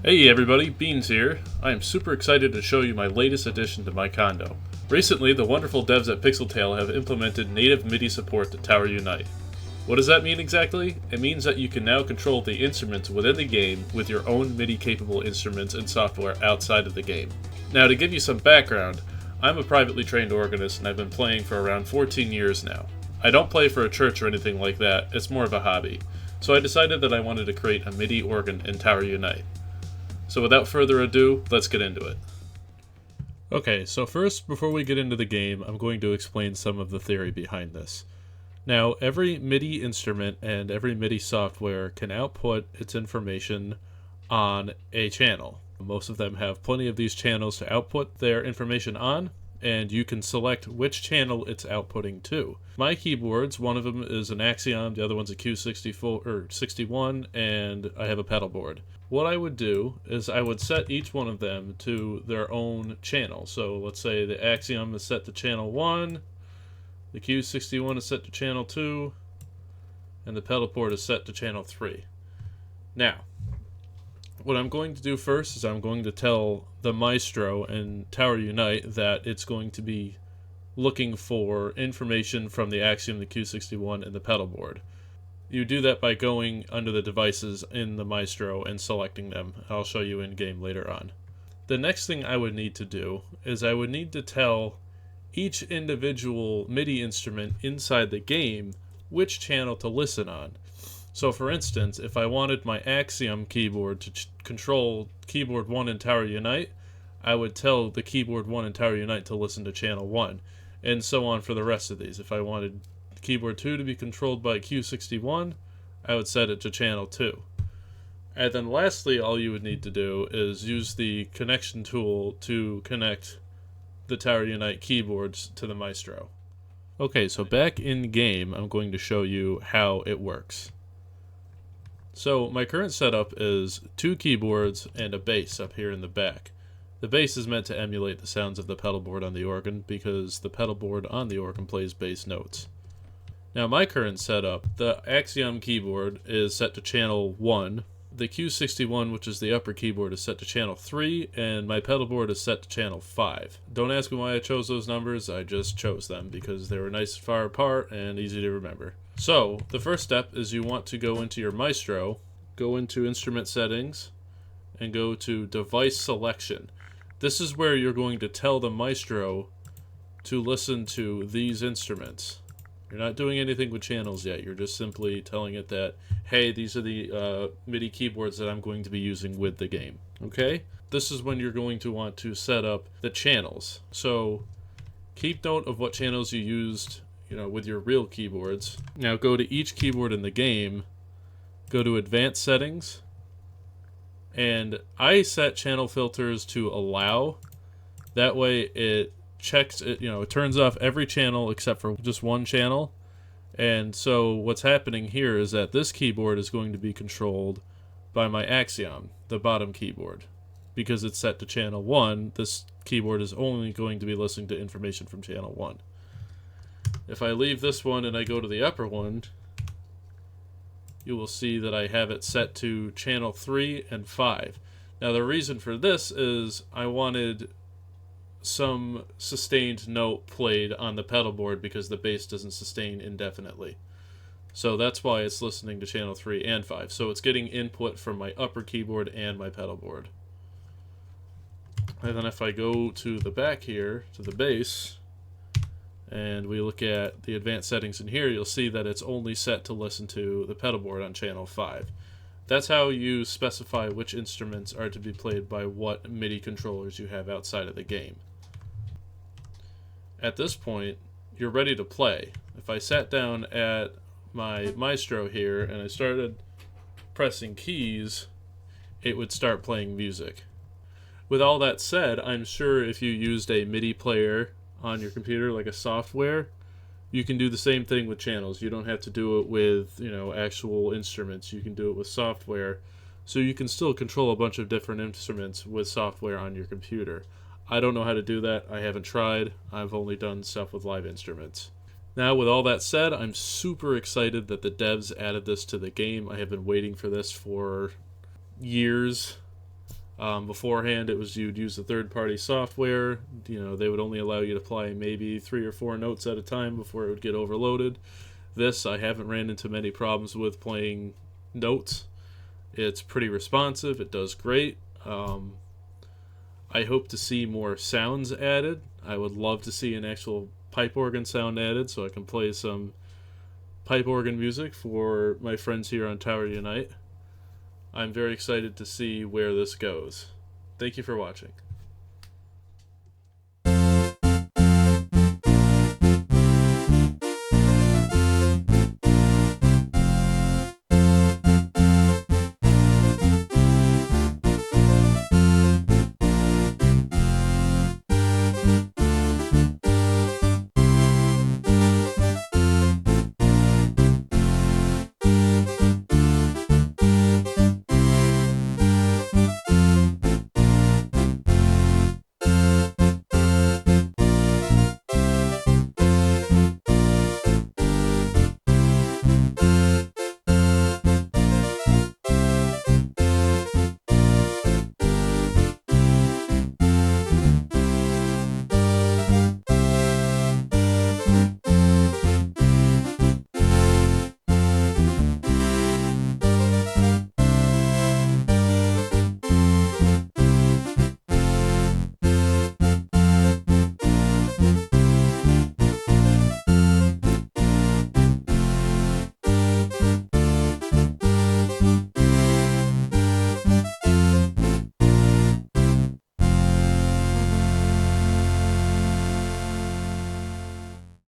Hey everybody, Beans here. I am super excited to show you my latest addition to my condo. Recently, the wonderful devs at Pixeltail have implemented native MIDI support to Tower Unite. What does that mean exactly? It means that you can now control the instruments within the game with your own MIDI-capable instruments and software outside of the game. Now, to give you some background, I'm a privately trained organist and I've been playing for around 14 years now. I don't play for a church or anything like that, it's more of a hobby. So I decided that I wanted to create a MIDI organ in Tower Unite. So without further ado, let's get into it. Okay, so first, before we get into the game, I'm going to explain some of the theory behind this. Now, every MIDI instrument and every MIDI software can output its information on a channel. Most of them have plenty of these channels to output their information on, and you can select which channel it's outputting to. My keyboards, one of them is an Axiom, the other one's a Q64 or 61, and I have a pedal board. What I would do is I would set each one of them to their own channel. So let's say the Axiom is set to channel 1, the Q61 is set to channel 2, and the pedal board is set to channel 3. Now, what I'm going to do first is I'm going to tell the Maestro and Tower Unite that it's going to be looking for information from the Axiom, the Q61, and the pedal board. You do that by going under the devices in the Maestro and selecting them. I'll show you in game later on. The next thing I would need to do is I would need to tell each individual MIDI instrument inside the game which channel to listen on. So for instance, if I wanted my Axiom keyboard to control keyboard 1 in Tower Unite, I would tell the keyboard 1 in Tower Unite to listen to channel 1, and so on for the rest of these. If I wanted keyboard 2 to be controlled by Q61, I would set it to channel 2. And then lastly, all you would need to do is use the connection tool to connect the Tower Unite keyboards to the Maestro. Okay, so back in game, I'm going to show you how it works. So my current setup is 2 keyboards and a bass up here in the back. The bass is meant to emulate the sounds of the pedal board on the organ because the pedal board on the organ plays bass notes. Now my current setup, the Axiom keyboard is set to channel 1, the Q61, which is the upper keyboard, is set to channel 3, and my pedal board is set to channel 5. Don't ask me why I chose those numbers, I just chose them because they were nice and far apart and easy to remember. So, the first step is you want to go into your Maestro, go into Instrument Settings, and go to Device Selection. This is where you're going to tell the Maestro to listen to these instruments. You're not doing anything with channels yet. You're just simply telling it that, hey, these are the MIDI keyboards that I'm going to be using with the game. Okay? This is when you're going to want to set up the channels. So keep note of what channels you used, with your real keyboards. Now go to each keyboard in the game, go to Advanced Settings, and I set channel filters to allow. That way it checks it, it turns off every channel except for just one channel. And so what's happening here is that this keyboard is going to be controlled by my Axiom, the bottom keyboard. Because it's set to channel 1, this keyboard is only going to be listening to information from channel 1. If I leave this one and I go to the upper one, you will see that I have it set to channel 3 and 5. Now the reason for this is I wanted some sustained note played on the pedal board because the bass doesn't sustain indefinitely. So that's why it's listening to channel 3 and 5. So it's getting input from my upper keyboard and my pedal board. And then if I go to the back here, to the bass, and we look at the advanced settings in here, you'll see that it's only set to listen to the pedal board on channel 5. That's how you specify which instruments are to be played by what MIDI controllers you have outside of the game. At this point, you're ready to play. If I sat down at my Maestro here and I started pressing keys, it would start playing music. With all that said, I'm sure if you used a MIDI player on your computer, like a software, you can do the same thing with channels. You don't have to do it with, actual instruments. You can do it with software. So you can still control a bunch of different instruments with software on your computer. I don't know how to do that. I haven't tried. I've only done stuff with live instruments. Now, with all that said, I'm super excited that the devs added this to the game. I have been waiting for this for years. Beforehand, it was you'd use the third-party software. They would only allow you to play maybe 3 or 4 notes at a time before it would get overloaded. This, I haven't ran into many problems with playing notes. It's pretty responsive. It does great. I hope to see more sounds added. I would love to see an actual pipe organ sound added so I can play some pipe organ music for my friends here on Tower Unite. I'm very excited to see where this goes. Thank you for watching.